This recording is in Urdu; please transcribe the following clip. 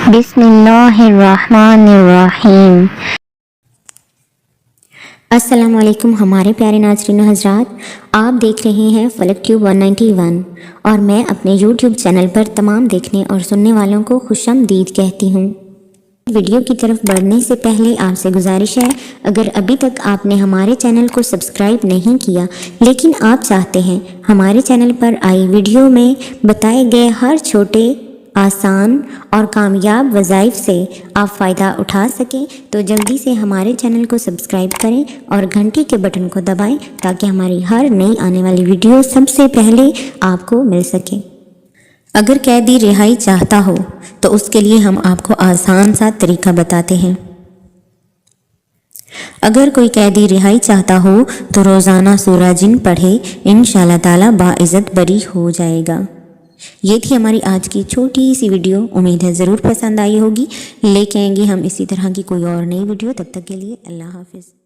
بسم اللہ الرحمن الرحیم۔ السلام علیکم ہمارے پیارے ناظرین و حضرات، آپ دیکھ رہے ہیں فلک ٹیوب 191 اور میں اپنے یوٹیوب چینل پر تمام دیکھنے اور سننے والوں کو خوش آمدید کہتی ہوں۔ ویڈیو کی طرف بڑھنے سے پہلے آپ سے گزارش ہے، اگر ابھی تک آپ نے ہمارے چینل کو سبسکرائب نہیں کیا لیکن آپ چاہتے ہیں ہمارے چینل پر آئی ویڈیو میں بتائے گئے ہر چھوٹے، آسان اور کامیاب وظائف سے آپ فائدہ اٹھا سکیں تو جلدی سے ہمارے چینل کو سبسکرائب کریں اور گھنٹی کے بٹن کو دبائیں تاکہ ہماری ہر نئی آنے والی ویڈیو سب سے پہلے آپ کو مل سکے۔ اگر قیدی رہائی چاہتا ہو تو اس کے لیے ہم آپ کو آسان سا طریقہ بتاتے ہیں۔ اگر کوئی قیدی رہائی چاہتا ہو تو روزانہ سورہ جن پڑھے، انشاءاللہ تعالی باعزت بری ہو جائے گا۔ یہ تھی ہماری آج کی چھوٹی سی ویڈیو، امید ہے ضرور پسند آئی ہوگی۔ لے کے آئیں گے ہم اسی طرح کی کوئی اور نئی ویڈیو، تب تک کے لیے اللہ حافظ۔